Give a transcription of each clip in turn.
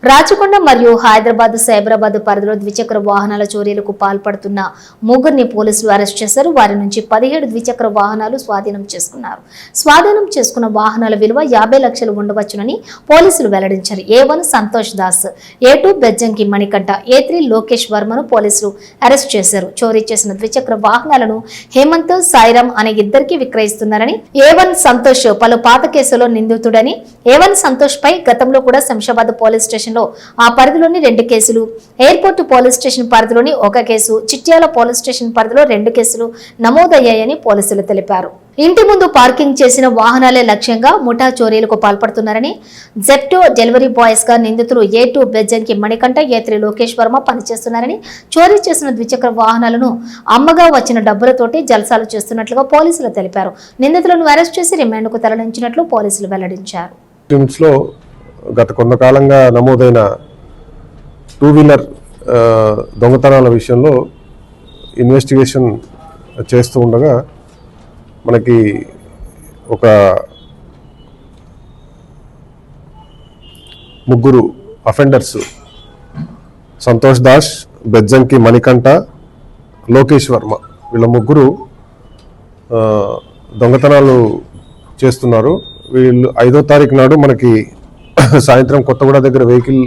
రాచకొండ మరియు హైదరాబాద్ సైబరాబాద్ పరిధిలో ద్విచక్ర వాహనాల చోరీలకు పాల్పడుతున్న ముగ్గురిని పోలీసులు అరెస్ట్ చేశారు. వారి నుంచి 17 ద్విచక్ర వాహనాలు స్వాధీనం చేసుకున్నారు. స్వాధీనం చేసుకున్న వాహనాల విలువ 50 లక్షలు ఉండవచ్చునని పోలీసులు వెల్లడించారు. A1 Santosh Das, A2 Bejjanki Manikanta, A3 Lokesh వర్మను పోలీసులు అరెస్ట్ చేశారు. చోరీ చేసిన ద్విచక్ర వాహనాలను హేమంత్, సాయిరామ్ అనే ఇద్దరికి విక్రయిస్తున్నారని, A1 సంతోష్ పలు పాత కేసులో నిందితుడని, A1 సంతోష్ పై గతంలో కూడా శంషాబాద్ పోలీస్ స్టేషన్ ఆ పరిధిలోని 2 కేసులు, ఎయిర్పోర్ట్ పోలీస్ స్టేషన్ పరిధిలోని 1 కేసు, చిట్యాల పోలీస్ స్టేషన్ పరిధిలో 2 కేసులు నమోదయ్యాయని పోలీసులు తెలిపారు. ఇంటి ముందు పార్కింగ్ చేసిన వాహనాలే లక్ష్యంగా ముఠా చోరీలకు పాల్పడుతున్నారని, జెప్టో డెలివరీ బాయ్స్ గా నిందితులు A2 బెజ్జంకి మణికంఠ, A3 లోకేష్ వర్మ పనిచేస్తున్నారని, చోరీ చేసిన ద్విచక్ర వాహనాలను అమ్మగా వచ్చిన డబ్బులతోటి జల్సాలు చేస్తున్నట్లుగా పోలీసులు తెలిపారు. నిందితులను అరెస్ట్ చేసి రిమాండ్కు తరలించినట్లు పోలీసులు వెల్లడించారు. గత కొంతకాలంగా నమోదైన 2 వీలర్ దొంగతనాల విషయంలో ఇన్వెస్టిగేషన్ చేస్తూ ఉండగా మనకి ఒక ముగ్గురు అఫెండర్స్ సంతోష్ దాస్, బెజ్జంకి మణికంఠ, లోకేష్ వర్మ వీళ్ళ ముగ్గురు దొంగతనాలు చేస్తున్నారు. వీళ్ళు 5వ తారీఖు నాడు మనకి సాయంత్రం కొత్తగూడ దగ్గర వెహికల్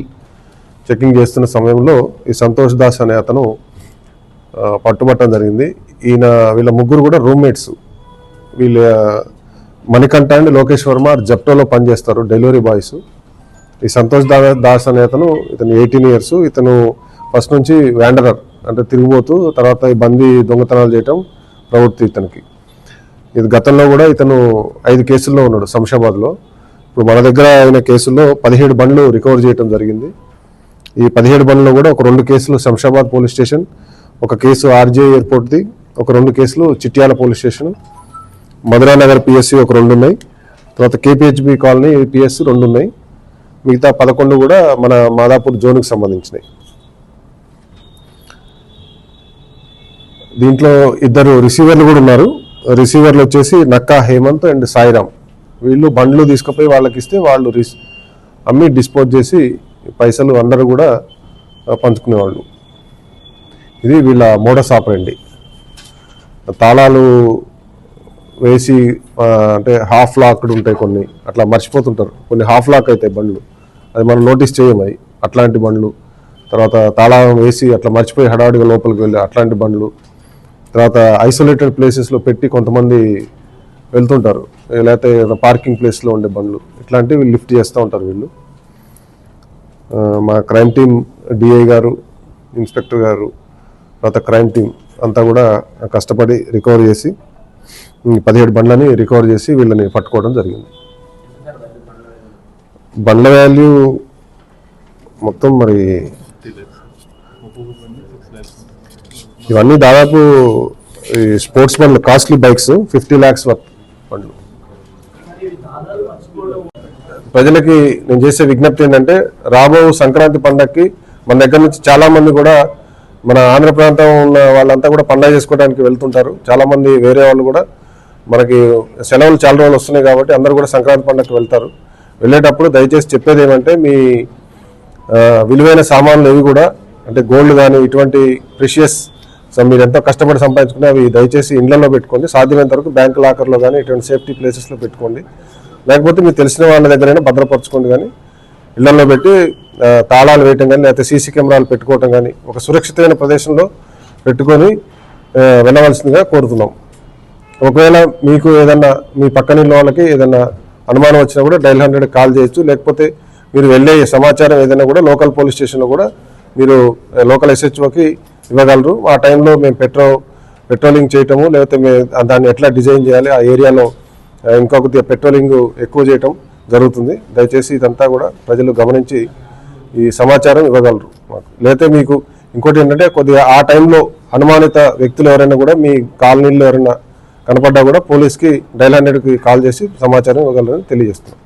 చెకింగ్ చేస్తున్న సమయంలో ఈ సంతోష్ దాస్ అనే అతను పట్టుబట్టడం జరిగింది. వీళ్ళ ముగ్గురు కూడా రూమ్మేట్స్. వీళ్ళ మణికంఠ అండ్ లోకేష్ వర్మ జెప్టోలో పనిచేస్తారు, డెలివరీ బాయ్స్. ఈ సంతోష్ దాస్ అనే అతను 18 years. ఇతను ఫస్ట్ నుంచి వ్యాండరర్ అంటే తిరిగిపోతూ, తర్వాత ఈ బందీ దొంగతనాలు చేయటం ప్రవృత్తి ఇతనికి. ఇది గతంలో కూడా ఇతను 5 కేసుల్లో ఉన్నాడు శంషాబాద్లో. ఇప్పుడు మన దగ్గర అయిన కేసుల్లో 17 బండ్లు రికవర్ చేయడం జరిగింది. ఈ 17 బండ్లో కూడా ఒక 2 కేసులు శంషాబాద్ పోలీస్ స్టేషన్, ఒక కేసు RJ ఎయిర్పోర్ట్ది, ఒక 2 కేసులు Chityala police station, Madhuranagar PSC ఒక 2 ఉన్నాయి, తర్వాత KPHB కాలనీ PS 2 ఉన్నాయి. మిగతా 11 కూడా మన మాదాపూర్ జోన్కి సంబంధించినవి. దీంట్లో 2 రిసీవర్లు కూడా ఉన్నారు. రిసీవర్లు వచ్చేసి నక్కా హేమంత్ అండ్ సాయిరామ్. వీళ్ళు బండ్లు తీసుకుపోయి వాళ్ళకి ఇస్తే వాళ్ళు అమ్మి డిస్పోజ్ చేసి పైసలు అందరూ కూడా పంచుకునేవాళ్ళు. ఇది వీళ్ళ మోడస్ ఆపరెండి. తాళాలు వేసి అంటే హాఫ్ లాక్డ్ ఉంటాయి, కొన్ని అట్లా మర్చిపోతుంటారు, కొన్ని హాఫ్ లాక్ అవుతాయి బండ్లు, అది మనం నోటీస్ చేయమై అట్లాంటి బండ్లు. తర్వాత తాళం వేసి అట్లా మర్చిపోయి హడావుడిగా లోపలికి వెళ్ళి అట్లాంటి బండ్లు. తర్వాత ఐసోలేటెడ్ ప్లేసెస్లో పెట్టి కొంతమంది వెళ్తుంటారు, లేకపోతే పార్కింగ్ ప్లేస్లో ఉండే బండ్లు, ఇట్లాంటివి లిఫ్ట్ చేస్తూ ఉంటారు వీళ్ళు. మా క్రైమ్ టీం DI గారు, ఇన్స్పెక్టర్ గారు, తర్వాత క్రైమ్ టీం అంతా కూడా కష్టపడి రికవర్ చేసి 17 బండ్లని రికవర్ చేసి వీళ్ళని పట్టుకోవడం జరిగింది. బండ్ల వాల్యూ మొత్తం మరి ఇవన్నీ దాదాపు ఈ స్పోర్ట్స్ బండ్లు, కాస్ట్లీ బైక్స్ 50 lakhs వర్త్ బండ్లు. ప్రజలకి నేను చేసే విజ్ఞప్తి ఏంటంటే, రాబో సంక్రాంతి పండగకి మన దగ్గర నుంచి చాలామంది కూడా మన ఆంధ్ర ప్రాంతం ఉన్న వాళ్ళంతా కూడా పండగ చేసుకోవడానికి వెళ్తుంటారు. చాలామంది వేరే వాళ్ళు కూడా మనకి సెలవులు చాలా రోజులు వస్తున్నాయి కాబట్టి అందరూ కూడా సంక్రాంతి పండగకి వెళ్తారు. వెళ్ళేటప్పుడు దయచేసి చెప్పేది ఏమంటే, మీ విలువైన సామాన్లు ఏవి కూడా అంటే గోల్డ్ కానీ ఇటువంటి ప్రెషియస్ మీరు ఎంతో కష్టపడి సంపాదించుకుని అవి దయచేసి ఇళ్లలో పెట్టుకోండి. సాధ్యమైనంత వరకు బ్యాంక్ లాకర్లో కానీ ఇటువంటి సేఫ్టీ ప్లేసెస్లో పెట్టుకోండి. లేకపోతే మీకు తెలిసిన వాళ్ళ దగ్గరైనా భద్రపరచుకోండి. కానీ ఇళ్లలో పెట్టి తాళాలు వేయటం కానీ, లేకపోతే CC కెమెరాలు పెట్టుకోవటం కానీ ఒక సురక్షితమైన ప్రదేశంలో పెట్టుకొని వెళ్ళవలసిందిగా కోరుతున్నాం. ఒకవేళ మీకు ఏదన్నా మీ పక్కన వాళ్ళకి ఏదన్నా అనుమానం వచ్చినా కూడా డైల్ 100 కాల్ చేయొచ్చు. లేకపోతే మీరు వెళ్ళే సమాచారం ఏదైనా కూడా లోకల్ పోలీస్ స్టేషన్లో కూడా మీరు లోకల్ SHOకి ఇవ్వగలరు. ఆ టైంలో మేము పెట్రోలింగ్ చేయటము, లేకపోతే దాన్ని ఎట్లా డిజైన్ చేయాలి, ఆ ఏరియాలో ఇంకా కొద్దిగా పెట్రోలింగ్ ఎక్కువ చేయటం జరుగుతుంది. దయచేసి ఇదంతా కూడా ప్రజలు గమనించి ఈ సమాచారం ఇవ్వగలరు మాకు. లేకపోతే మీకు ఇంకోటి ఏంటంటే, కొద్దిగా ఆ టైంలో అనుమానిత వ్యక్తులు ఎవరైనా కూడా మీ కాలనీలో ఎవరైనా కనపడ్డా కూడా పోలీస్కి డైల్ 100కి కాల్ చేసి సమాచారం ఇవ్వగలరని తెలియజేస్తున్నాం.